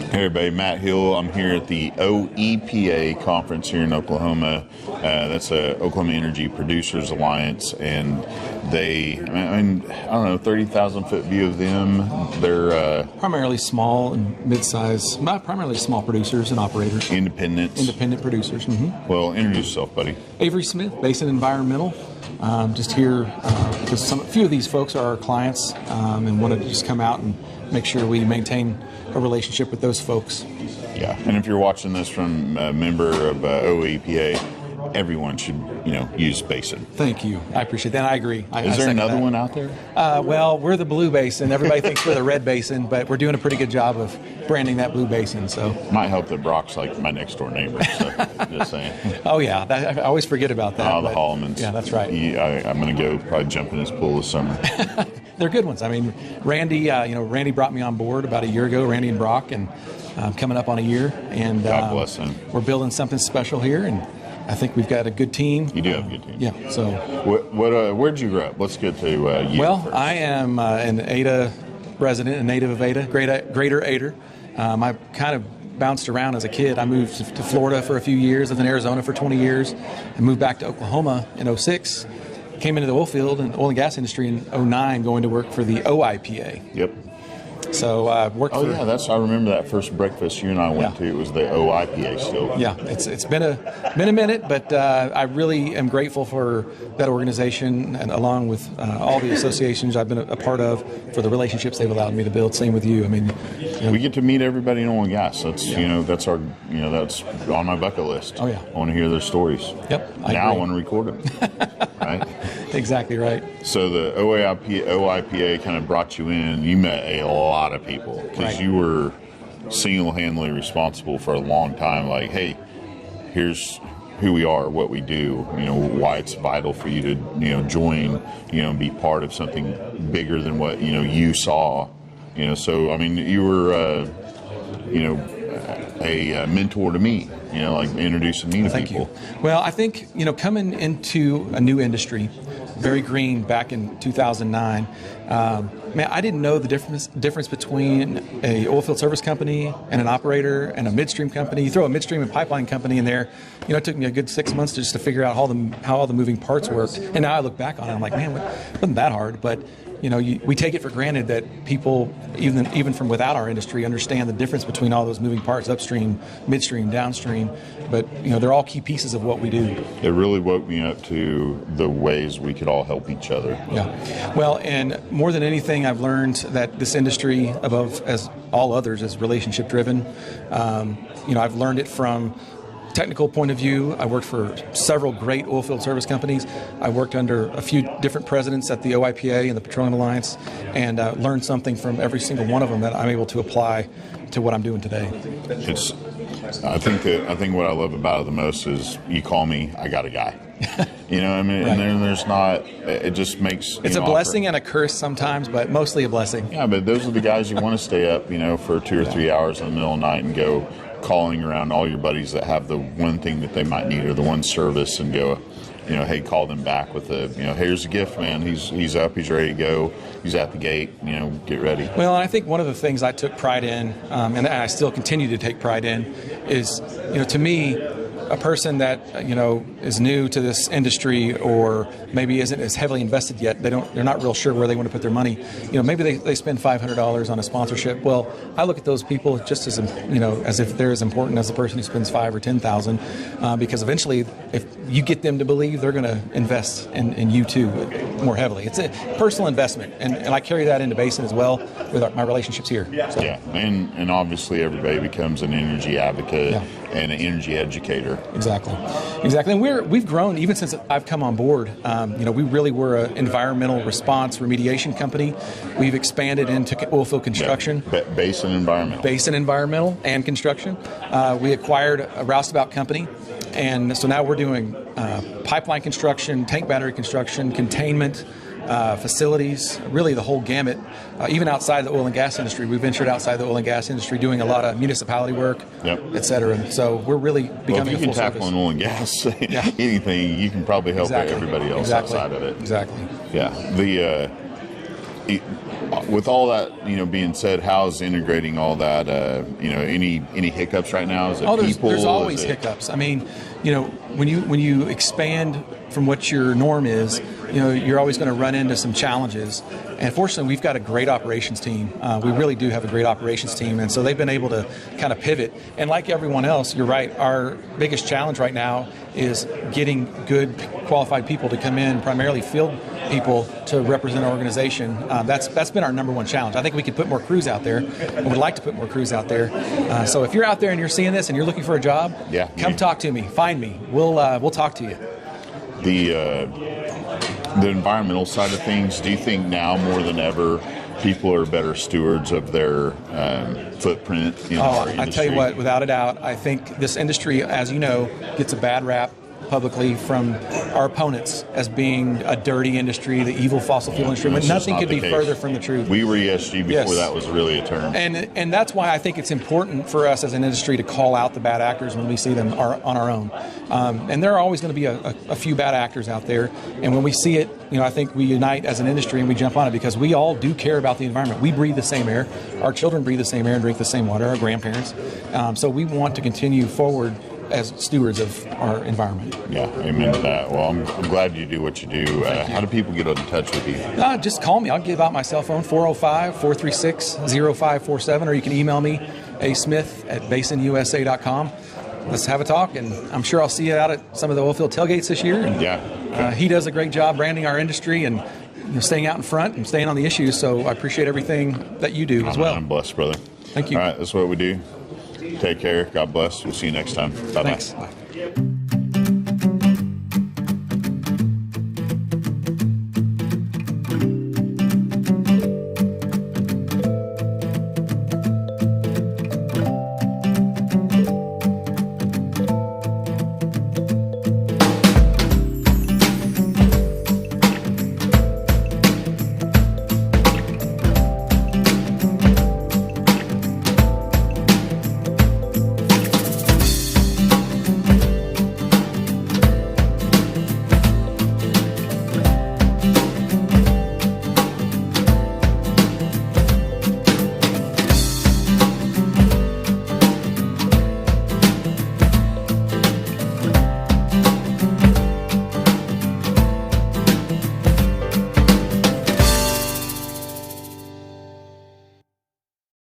Hey everybody, Matt Hill. I'm here at the OEPA conference here in Oklahoma. That's a Oklahoma Energy Producers Alliance, and I don't know, 30,000 foot view of them. They're primarily small and mid-size, not primarily small producers and operators. Independent producers. Mm-hmm. Well, introduce yourself, buddy. Avery Smith, Basin Environmental. Just here because a few of these folks are our clients and want to just come out and make sure we maintain a relationship with those folks. Yeah, and if you're watching this from a member of OEPA, everyone should, use Basin. Thank you. I appreciate that. I agree. Is there another one out there? Well, we're the Blue Basin. Everybody thinks we're the Red Basin, but we're doing a pretty good job of branding that Blue Basin. So might help that Brock's like my next door neighbor. So just saying. Oh yeah, I always forget about that. Oh, the Hollimans. Yeah, that's right. I'm going to go probably jump in his pool this summer. They're good ones. I mean, Randy. Randy brought me on board about a year ago. Randy and Brock, and coming up on a year. And God bless him. We're building something special here, and I think we've got a good team. You do have a good team. Yeah. So, where'd you grow up? Let's get to you. Well, first. I am an Ada resident, a native of Ada, Greater Ada. I kind of bounced around as a kid. I moved to Florida for a few years, lived in Arizona for 20 years, and moved back to Oklahoma in 2006. Came into the oil field and oil and gas industry in 2009, going to work for the OIPA. Yep. So worked. Oh yeah, I remember that first breakfast you and I went to. It was the OIPA still. Yeah, it's been a minute, but I really am grateful for that organization, and along with all the associations I've been a part of, for the relationships they've allowed me to build. Same with you. I mean, we get to meet everybody in oil and gas. That's that's our that's on my bucket list. Oh yeah, I want to hear their stories. Yep. I want to record them. Right. Exactly right. So the OIPA kind of brought you in. You met a lot of people because you were single-handedly responsible for a long time. Like, hey, here's who we are, what we do. Why it's vital for you to join. And be part of something bigger than what you saw. So I mean, you were a mentor to me. Like introducing me to people. Thank you. Well, I think, coming into a new industry, very green back in 2009, I didn't know the difference between a oilfield service company and an operator and a midstream company. You throw a midstream and pipeline company in there, it took me a good 6 months just to figure out how all the moving parts worked. And now I look back on it, I'm like, man, it wasn't that hard. But we take it for granted that people, even from without our industry, understand the difference between all those moving parts, upstream, midstream, downstream. But they're all key pieces of what we do. It really woke me up to the ways we could all help each other. Yeah. Well, and more than anything, I've learned that this industry, above as all others, is relationship driven. I've learned it from technical point of view. I worked for several great oilfield service companies. I worked under a few different presidents at the OIPA and the Petroleum Alliance, and learned something from every single one of them that I'm able to apply to what I'm doing today. I think what I love about it the most is you call me, I got a guy. Right. And then there's not. It just makes. It's a blessing and a curse sometimes, but mostly a blessing. Yeah, but those are the guys you want to stay up, for 2 or 3 hours in the middle of the night and go calling around all your buddies that have the one thing that they might need or the one service, and go, hey, call them back with here's a gift, man. He's up, he's ready to go, he's at the gate, get ready. Well, I think one of the things I took pride in, and I still continue to take pride in, is, to me, a person that is new to this industry, or maybe isn't as heavily invested yet, they're not real sure where they want to put their money. Maybe they spend $500 on a sponsorship. Well, I look at those people just as as if they're as important as the person who spends $5,000 or $10,000, because eventually, if you get them to believe, they're going to invest in you too more heavily. It's a personal investment, and I carry that into Basin as well with my relationships here. So. Yeah, and obviously everybody becomes an energy advocate and an energy educator. Exactly, and we've grown even since I've come on board. We really were an environmental response remediation company. We've expanded into oilfield construction. Yeah. Basin Environmental and construction. We acquired a roustabout company, and so now we're doing pipeline construction, tank battery construction, containment, facilities, really the whole gamut. Even outside the oil and gas industry, we ventured outside the oil and gas industry, doing a lot of municipality work, et cetera. So we're really becoming a full service. If you can tackle on oil and gas, anything, you can probably help everybody else outside of it. Exactly. Yeah. with all that, being said, how's integrating all that? Any hiccups right now? Is it people? There's always hiccups. I mean, when you expand from what your norm is, you're always going to run into some challenges. And fortunately, we've got a great operations team. We really do have a great operations team, and so they've been able to kind of pivot. And like everyone else, you're right. Our biggest challenge right now is getting good, qualified people to come in, primarily field people, to represent our organization. That's been our number one challenge. I think we could put more crews out there, and would like to put more crews out there. So if you're out there and you're seeing this and you're looking for a job, come talk to me. Find me. We'll talk to you. The environmental side of things, do you think now more than ever people are better stewards of their footprint in our industry? I tell you what, without a doubt, I think this industry, as you know, gets a bad rap publicly from our opponents as being a dirty industry, the evil fossil fuel industry, but nothing could be further from the truth. We were ESG before that was really a term. And that's why I think it's important for us as an industry to call out the bad actors when we see them on our own. And there are always going to be a few bad actors out there. And when we see it, I think we unite as an industry and we jump on it, because we all do care about the environment. We breathe the same air. Our children breathe the same air and drink the same water, our grandparents. So we want to continue forward as stewards of our environment. Yeah, amen to that. Well, I'm glad you do what you do. How do people get in touch with you? Just call me. I'll give out my cell phone, 405-436-0547, or you can email me, asmith@basinusa.com. Let's have a talk, and I'm sure I'll see you out at some of the oil field tailgates this year. And, he does a great job branding our industry and staying out in front and staying on the issues, so I appreciate everything that you do as well. I'm blessed, brother. Thank you. All right, that's what we do. Take care. God bless. We'll see you next time. Bye-bye. Thanks. Bye.